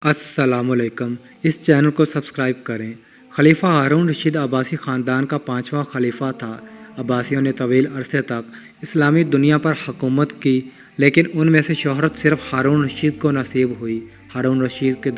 السلام علیکم۔ اس چینل کو سبسکرائب کریں۔ خلیفہ ہارون رشید عباسی خاندان کا 5واں خلیفہ تھا۔ عباسیوں نے طویل عرصے تک اسلامی دنیا پر حکومت کی، لیکن ان میں سے شہرت صرف ہارون رشید کو نصیب ہوئی۔ ہارون رشید کے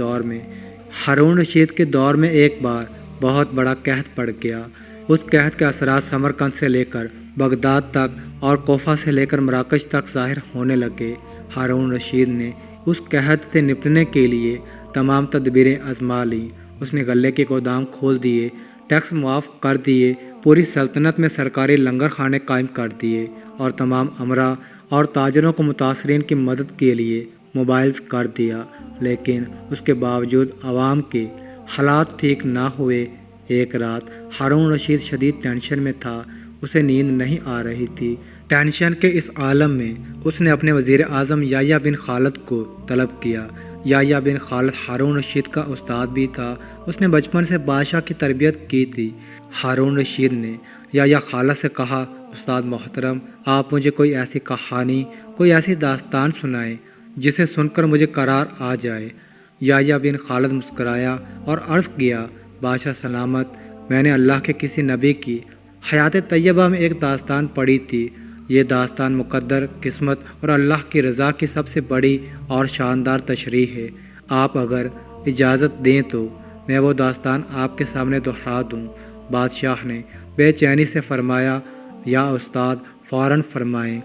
دور میں ایک بار بہت بڑا قحط پڑ گیا۔ اس قحط کے اثرات سمرقند سے لے کر بغداد تک اور کوفہ سے لے کر مراکش تک ظاہر ہونے لگے۔ ہارون رشید نے اس قحط سے نپٹنے کے لیے تمام تدبیریں آزما لیں۔ اس نے غلے کے گودام کھول دیے، ٹیکس معاف کر دیے، پوری سلطنت میں سرکاری لنگر خانے قائم کر دیے اور تمام امراء اور تاجروں کو متاثرین کی مدد کے لیے موبائلز کر دیا۔ لیکن اس کے باوجود عوام کے حالات ٹھیک نہ ہوئے۔ ایک رات ہارون رشید شدید ٹینشن میں تھا، اسے نیند نہیں آ رہی تھی۔ ٹینشن کے اس عالم میں اس نے اپنے وزیر اعظم یحییٰ بن خالد کو طلب کیا۔ یحییٰ بن خالد ہارون رشید کا استاد بھی تھا، اس نے بچپن سے بادشاہ کی تربیت کی تھی۔ ہارون رشید نے یحییٰ خالد سے کہا، استاد محترم، آپ مجھے کوئی ایسی کہانی، کوئی ایسی داستان سنائیں جسے سن کر مجھے قرار آ جائے۔ یحییٰ بن خالد مسکرایا اور عرض کیا، بادشاہ سلامت، میں نے اللہ کے کسی نبی کی حیات طیبہ میں ایک داستان پڑھی تھی۔ یہ داستان مقدر، قسمت اور اللہ کی رضا کی سب سے بڑی اور شاندار تشریح ہے۔ آپ اگر اجازت دیں تو میں وہ داستان آپ کے سامنے دہرا دوں۔ بادشاہ نے بے چینی سے فرمایا، یا استاد فوراً فرمائیں،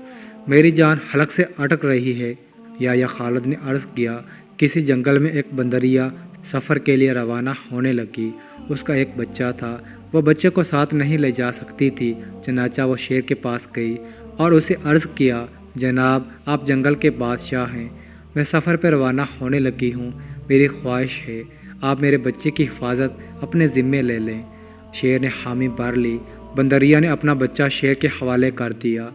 میری جان حلق سے اٹک رہی ہے۔ یحییٰ خالد نے عرض کیا، کسی جنگل میں ایک بندریہ سفر کے لیے روانہ ہونے لگی۔ اس کا ایک بچہ تھا، وہ بچے کو ساتھ نہیں لے جا سکتی تھی، چنانچہ وہ شیر کے پاس گئی اور اسے عرض کیا، جناب آپ جنگل کے بادشاہ ہیں، میں سفر پہ روانہ ہونے لگی ہوں، میری خواہش ہے آپ میرے بچے کی حفاظت اپنے ذمے لے لیں۔ شیر نے حامی بھر لی۔ بندریا نے اپنا بچہ شیر کے حوالے کر دیا۔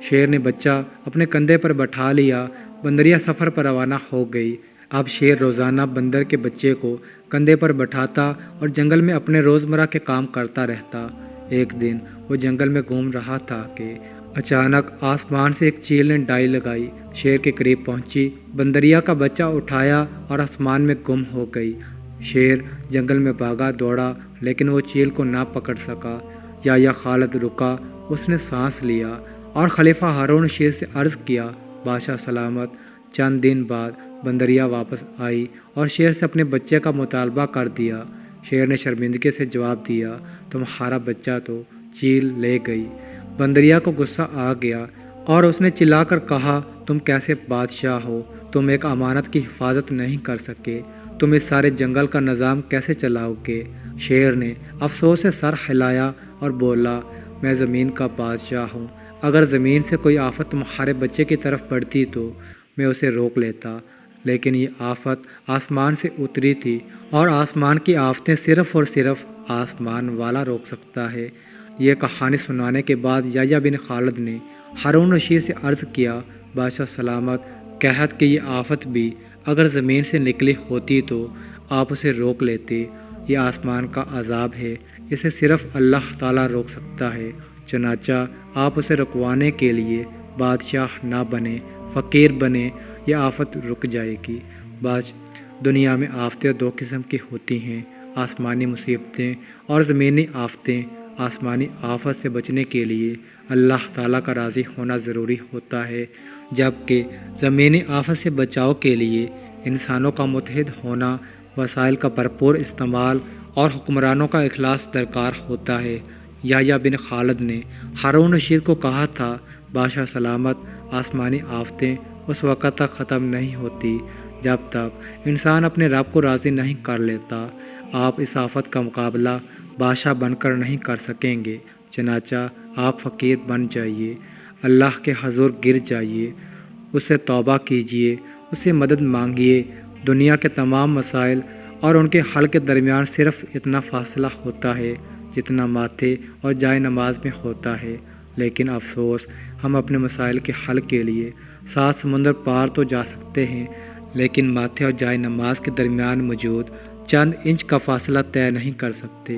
شیر نے بچہ اپنے کندھے پر بٹھا لیا۔ بندریا سفر پر روانہ ہو گئی۔ اب شیر روزانہ بندر کے بچے کو کندھے پر بٹھاتا اور جنگل میں اپنے روزمرہ کے کام کرتا رہتا۔ ایک دن وہ جنگل میں گھوم رہا تھا کہ اچانک آسمان سے ایک چیل نے ڈائی لگائی، شیر کے قریب پہنچی، بندریا کا بچہ اٹھایا اور آسمان میں گم ہو گئی۔ شیر جنگل میں بھاگا دوڑا، لیکن وہ چیل کو نہ پکڑ سکا۔ یحییٰ خالد رکا، اس نے سانس لیا اور خلیفہ ہارون رشید سے عرض کیا، بادشاہ سلامت۔ چند دن بعد بندریا واپس آئی اور شیر سے اپنے بچے کا مطالبہ کر دیا۔ شیر نے شرمندگی سے جواب دیا، تمہارا بچہ تو چیل لے گئی۔ بندریا کو غصہ آ گیا اور اس نے چلا کر کہا، تم کیسے بادشاہ ہو، تم ایک امانت کی حفاظت نہیں کر سکے، تم اس سارے جنگل کا نظام کیسے چلاؤ گے؟ شیر نے افسوس سے سر ہلایا اور بولا، میں زمین کا بادشاہ ہوں، اگر زمین سے کوئی آفت تمہارے بچے کی طرف پڑتی تو میں اسے روک لیتا، لیکن یہ آفت آسمان سے اتری تھی اور آسمان کی آفتیں صرف اور صرف آسمان والا روک سکتا ہے۔ یہ کہانی سنانے کے بعد یحییٰ بن خالد نے ہارون رشید سے عرض کیا، بادشاہ سلامت، قحط کی یہ آفت بھی اگر زمین سے نکلی ہوتی تو آپ اسے روک لیتے۔ یہ آسمان کا عذاب ہے، اسے صرف اللہ تعالیٰ روک سکتا ہے، چنانچہ آپ اسے رکوانے کے لیے بادشاہ نہ بنے، فقیر بنے، یہ آفت رک جائے گی۔ دنیا میں آفتیں دو قسم کی ہوتی ہیں، آسمانی مصیبتیں اور زمینی آفتیں۔ آسمانی آفت سے بچنے کے لیے اللہ تعالیٰ کا راضی ہونا ضروری ہوتا ہے، جبکہ زمینی آفت سے بچاؤ کے لیے انسانوں کا متحد ہونا، وسائل کا بھرپور استعمال اور حکمرانوں کا اخلاص درکار ہوتا ہے۔ یحییٰ بن خالد نے ہارون رشید کو کہا تھا، بادشاہ سلامت، آسمانی آفتیں اس وقت تک ختم نہیں ہوتی جب تک انسان اپنے رب کو راضی نہیں کر لیتا۔ آپ اس آفت کا مقابلہ بادشاہ بن کر نہیں کر سکیں گے، چنانچہ آپ فقیر بن جائیے، اللہ کے حضور گر جائیے، اس سے توبہ کیجیے، اس سے مدد مانگیے۔ دنیا کے تمام مسائل اور ان کے حل کے درمیان صرف اتنا فاصلہ ہوتا ہے جتنا ماتھے اور جائے نماز میں ہوتا ہے، لیکن افسوس، ہم اپنے مسائل کے حل کے لیے 7 سمندر پار تو جا سکتے ہیں، لیکن ماتھے اور جائے نماز کے درمیان موجود چند انچ کا فاصلہ طے نہیں کر سکتے۔